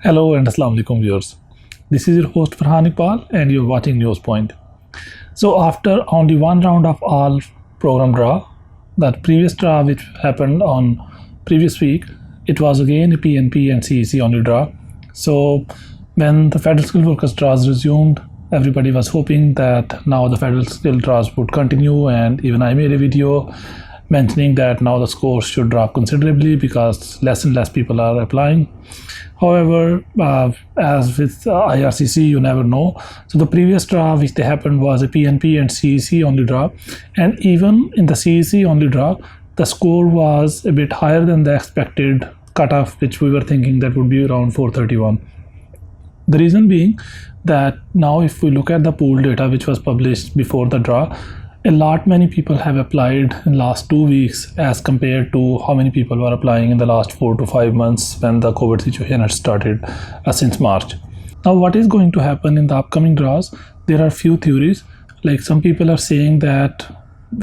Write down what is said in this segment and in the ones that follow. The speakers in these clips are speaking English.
Hello and Assalamu alaikum viewers. This is your host Farhan Iqbal and you're watching News Point. So after only one round of all program draw, that previous draw which happened on previous week, it was again a PNP and CEC only draw. So when the federal skill workers draws resumed, everybody was hoping that now the federal skill draws would continue, and even I made a video mentioning that now the scores should drop considerably because less and less people are applying. However, as with IRCC, you never know. So the previous draw which they happened was a PNP and CEC only draw, and even in the CEC only draw, the score was a bit higher than the expected cutoff, which we were thinking that would be around 431. The reason being that now if we look at the pool data which was published before the draw, a lot many people have applied in last 2 weeks as compared to how many people were applying in the last 4 to 5 months when the COVID situation had started since March. Now what is going to happen in the upcoming draws? There are few theories. Like some people are saying that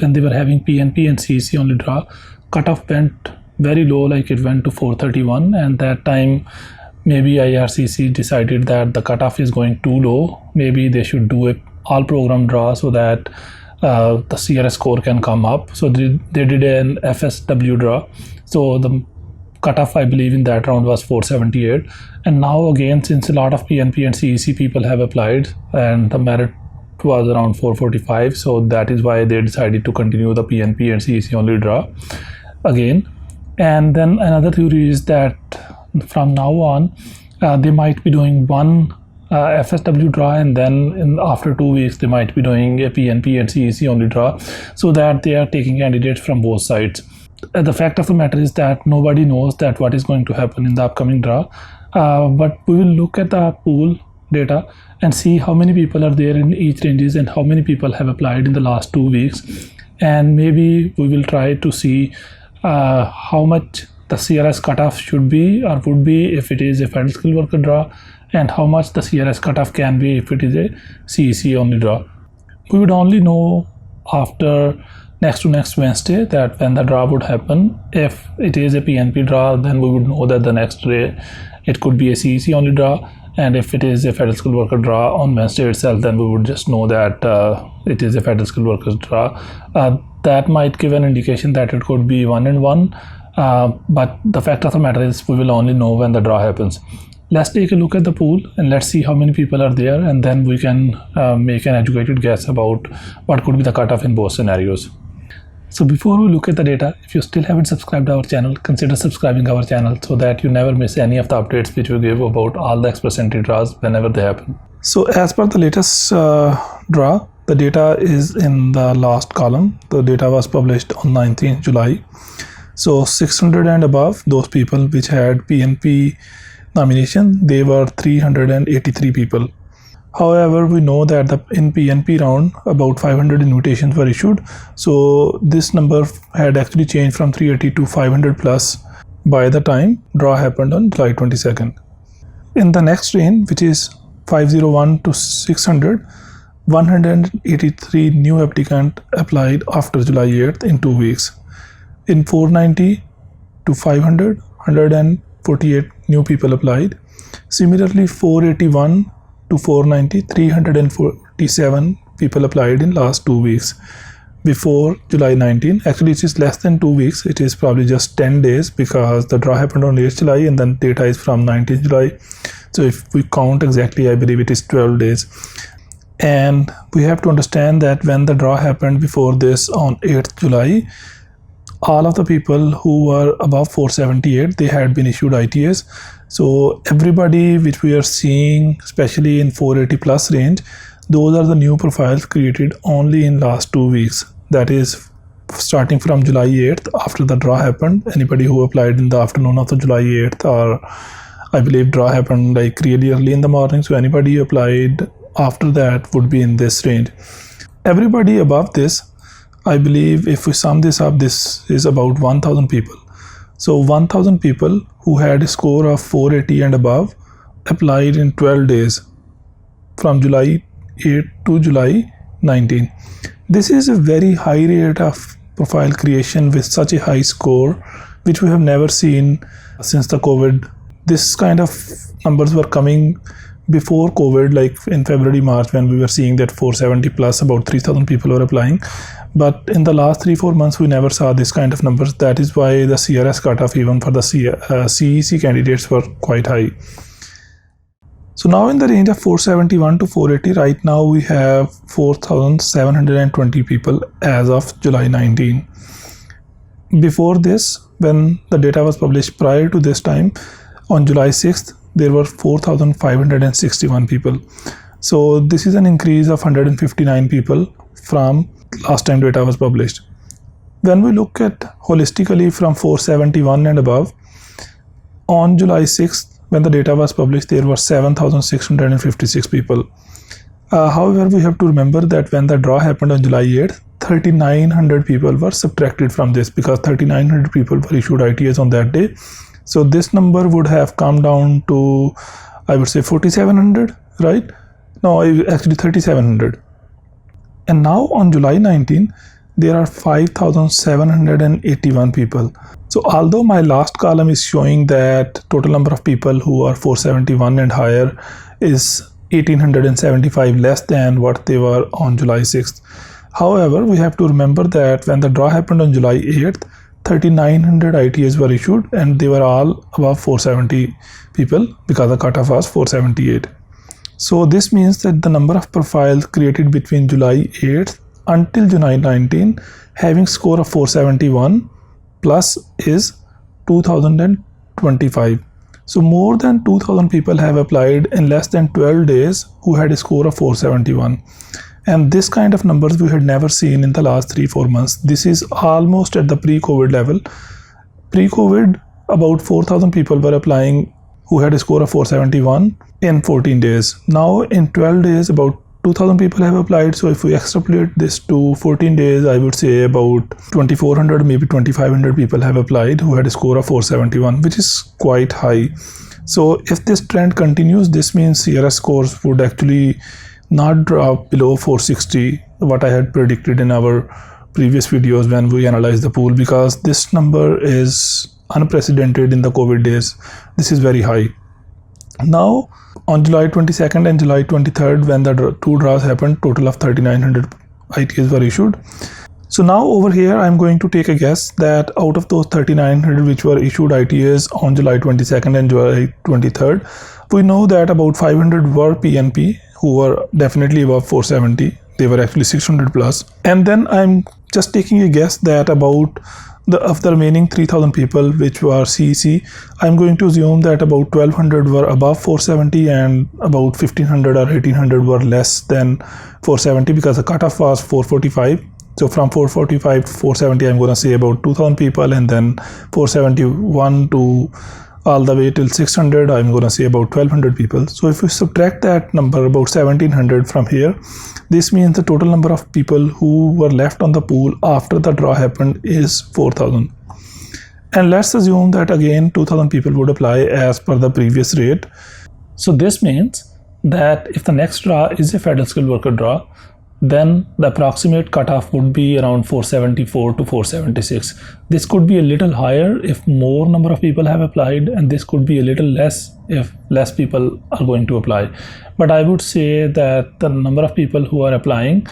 when they were having PNP and CEC only draw, cutoff went very low, like it went to 431, and that time maybe IRCC decided that the cutoff is going too low. Maybe they should do a all program draw so that the CRS score can come up. So they did an FSW draw. So the cutoff, I believe, in that round was 478. And now again, since a lot of PNP and CEC people have applied and the merit was around 445, so that is why they decided to continue the PNP and CEC only draw again. And then another theory is that from now on, they might be doing one FSW draw, and then after 2 weeks they might be doing a PNP and CEC only draw, so that they are taking candidates from both sides. The fact of the matter is that nobody knows that what is going to happen in the upcoming draw, but we will look at the pool data and see how many people are there in each ranges and how many people have applied in the last 2 weeks, and maybe we will try to see how much the CRS cutoff should be or would be if it is a federal skill worker draw, and how much the CRS cutoff can be if it is a CEC only draw. We would only know after next to next Wednesday that when the draw would happen. If it is a PNP draw, then we would know that the next day it could be a CEC only draw, and if it is a federal skill worker draw on Wednesday itself, then we would just know that it is a federal skill workers draw. That might give an indication that it could be 1 and 1, but the fact of the matter is we will only know when the draw happens. Let's take a look at the pool and let's see how many people are there, and then we can make an educated guess about what could be the cutoff in both scenarios. So before we look at the data, if you still haven't subscribed to our channel, consider subscribing our channel so that you never miss any of the updates which we give about all the express entry draws whenever they happen. So as per the latest draw, the data is in the last column. The data was published on 19th July. So 600 and above, those people which had PNP nomination, they were 383 people. However, we know that in PNP round about 500 invitations were issued, so this number had actually changed from 380 to 500 plus by the time draw happened on July 22nd. In the next range, which is 501 to 600, 183 new applicants applied after July 8th in 2 weeks. In 490 to 500, 148 new people applied. Similarly, 481 to 490, 347 people applied in last 2 weeks before July 19. Actually, it is less than 2 weeks. It is probably just 10 days because the draw happened on 8th July and then data is from 19th July. So if we count exactly, I believe it is 12 days. And we have to understand that when the draw happened before this on 8th July, all of the people who were above 478, they had been issued ITAs. So everybody which we are seeing, especially in 480 plus range, those are the new profiles created only in last 2 weeks. That is starting from July 8th after the draw happened. Anybody who applied in the afternoon of the July 8th, or I believe draw happened like really early in the morning. So anybody who applied after that would be in this range. Everybody above this, I believe if we sum this up, this is about 1000 people. So 1000 people who had a score of 480 and above applied in 12 days from July 8 to July 19. This is a very high rate of profile creation with such a high score, which we have never seen since the COVID this kind of numbers were coming before COVID, like in February, March, when we were seeing that 470 plus, about 3,000 people were applying. But in the last 3-4 months, we never saw this kind of numbers. That is why the CRS cutoff, even for the CEC candidates, were quite high. So now in the range of 471 to 480, right now we have 4,720 people as of July 19. Before this, when the data was published prior to this time, on July 6th, there were 4,561 people. So this is an increase of 159 people from last time data was published. When we look at holistically from 471 and above, on July 6th, when the data was published, there were 7,656 people. However, we have to remember that when the draw happened on July 8th, 3,900 people were subtracted from this, because 3,900 people were issued ITAs on that day. So this number would have come down to, I would say, 4,700, right? No, actually 3,700. And now on July 19, there are 5,781 people. So although my last column is showing that total number of people who are 471 and higher is 1,875 less than what they were on July 6th. However, we have to remember that when the draw happened on July 8th, 3,900 ITAs were issued and they were all above 470 people, because the cutoff was 478. So this means that the number of profiles created between July 8th until July 19 having score of 471 plus is 2,025. So more than 2,000 people have applied in less than 12 days who had a score of 471. And this kind of numbers we had never seen in the last 3-4 months. This is almost at the pre-COVID level. Pre-COVID, about 4,000 people were applying who had a score of 471 in 14 days. Now in 12 days, about 2,000 people have applied. So if we extrapolate this to 14 days, I would say about 2,400, maybe 2,500 people have applied who had a score of 471, which is quite high. So if this trend continues, this means CRS scores would actually not drop below 460, what I had predicted in our previous videos when we analyzed the pool, because this number is unprecedented in the COVID days. This is very high. Now on July 22nd and July 23rd, when the two draws happened, total of 3,900 ITAs were issued. So now over here, I'm going to take a guess that out of those 3,900 which were issued ITAs on July 22nd and July 23rd, we know that about 500 were PNP, who were definitely above 470. They were actually 600 plus. And then I'm just taking a guess that about of the remaining 3,000 people which were CEC, I'm going to assume that about 1,200 were above 470 and about 1,500 or 1,800 were less than 470, because the cutoff was 445. So from 445 to 470, I'm going to say about 2,000 people, and then 471 to all the way till 600, I'm going to say about 1,200 people. So if we subtract that number, about 1,700 from here, this means the total number of people who were left on the pool after the draw happened is 4,000. And let's assume that again 2,000 people would apply as per the previous rate. So this means that if the next draw is a federal skilled worker draw, then the approximate cutoff would be around 474 to 476. This could be a little higher if more number of people have applied, and this could be a little less if less people are going to apply. But I would say that the number of people who are applying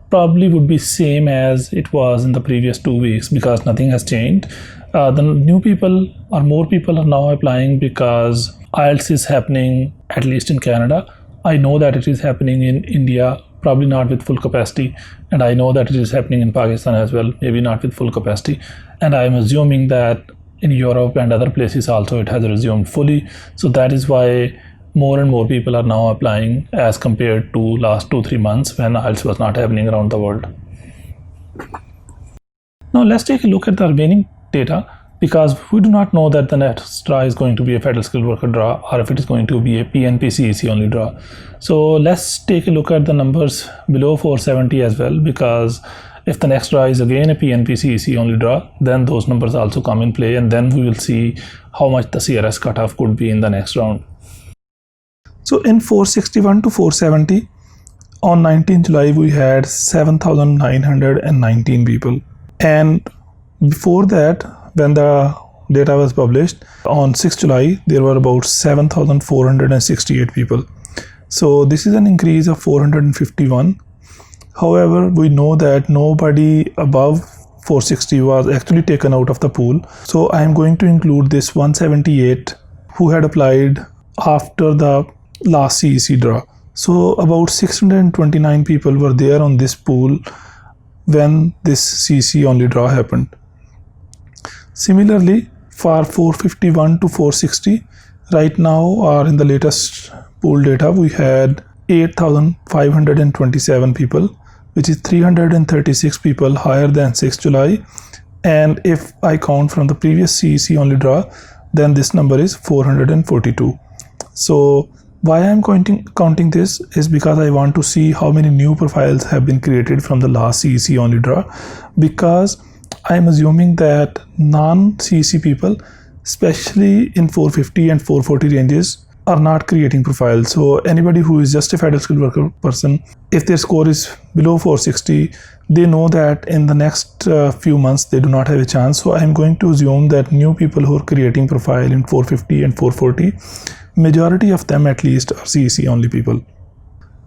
probably would be same as it was in the previous 2 weeks, because nothing has changed. The new people or more people are now applying because IELTS is happening, at least in Canada. I know that it is happening in India, probably not with full capacity, and I know that it is happening in Pakistan as well, maybe not with full capacity, and I am assuming that in Europe and other places also it has resumed fully. So that is why more and more people are now applying as compared to last 2-3 months when IELTS was not happening around the world. Now let's take a look at the remaining data, because we do not know that the next draw is going to be a federal skilled worker draw or if it is going to be a PNP CEC only draw. So let's take a look at the numbers below 470 as well, because if the next draw is again a PNP CEC only draw, then those numbers also come in play, and then we will see how much the CRS cutoff could be in the next round. So in 461 to 470, on 19 July we had 7,919 people, and before that, when the data was published on 6th July, there were about 7,468 people. So this is an increase of 451. However, we know that nobody above 460 was actually taken out of the pool. So I am going to include this 178 who had applied after the last CEC draw. So about 629 people were there on this pool when this CEC only draw happened. Similarly, for 451 to 460, right now or in the latest pool data, we had 8,527 people, which is 336 people higher than 6th July. And if I count from the previous CEC only draw, then this number is 442. So why I'm counting this is because I want to see how many new profiles have been created from the last CEC only draw, because I'm assuming that non-CEC people, especially in 450 and 440 ranges, are not creating profiles. So anybody who is just a federal skilled worker person, if their score is below 460, they know that in the next few months they do not have a chance. So I'm going to assume that new people who are creating profile in 450 and 440, majority of them at least are CEC only people.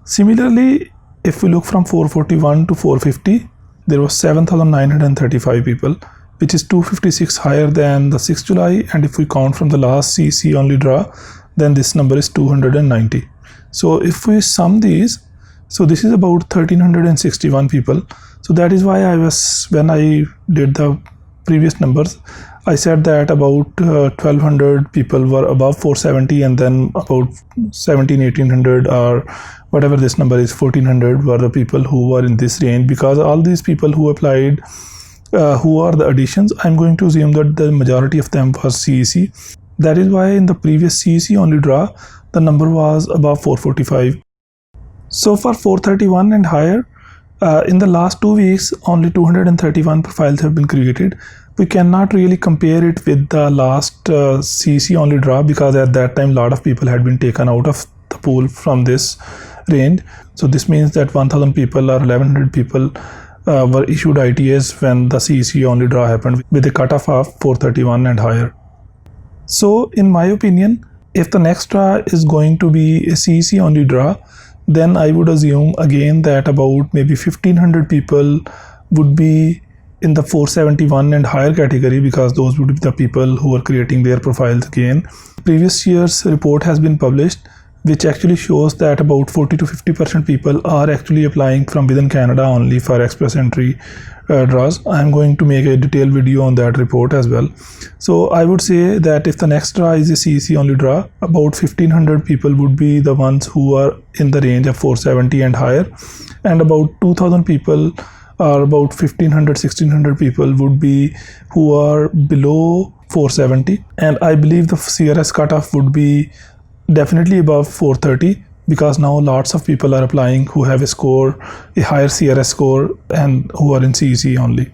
Similarly, if we look from 441 to 450, there was 7,935 people, which is 256 higher than the 6th July. And if we count from the last CEC only draw, then this number is 290. So if we sum these, so this is about 1,361 people. So that is why when I did the previous numbers, I said that about 1,200 people were above 470, and then about 1,800 or whatever this number is, 1,400 were the people who were in this range, because all these people who applied, who are the additions, I'm going to assume that the majority of them were CEC. That is why in the previous CEC only draw, the number was above 445. So for 431 and higher, in the last 2 weeks, only 231 profiles have been created. We cannot really compare it with the last CEC only draw, because at that time, a lot of people had been taken out of the pool from this range. So this means that 1,000 people or 1,100 people were issued ITAs when the CEC only draw happened, with a cutoff of 431 and higher. So in my opinion, if the next draw is going to be a CEC only draw, then I would assume again that about maybe 1,500 people would be in the 471 and higher category, because those would be the people who are creating their profiles again. Previous year's report has been published, which actually shows that about 40 to 50% people are actually applying from within Canada only for express entry draws. I'm going to make a detailed video on that report as well. So I would say that if the next draw is a CEC only draw, about 1,500 people would be the ones who are in the range of 470 and higher, and about 2,000 people or about 1,500, 1,600 people would be who are below 470. And I believe the CRS cutoff would be definitely above 430, because now lots of people are applying who have a higher CRS score, and who are in CEC only.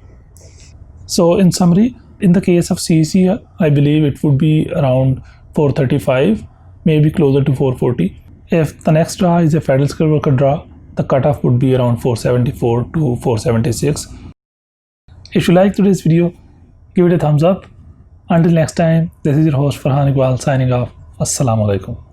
So in summary, in the case of CEC, I believe it would be around 435, maybe closer to 440. If the next draw is a federal skilled worker draw, the cutoff would be around 474 to 476. If you like today's video, give it a thumbs up. Until next time, this is your host Farhan Iqbal signing off. Assalamu alaikum.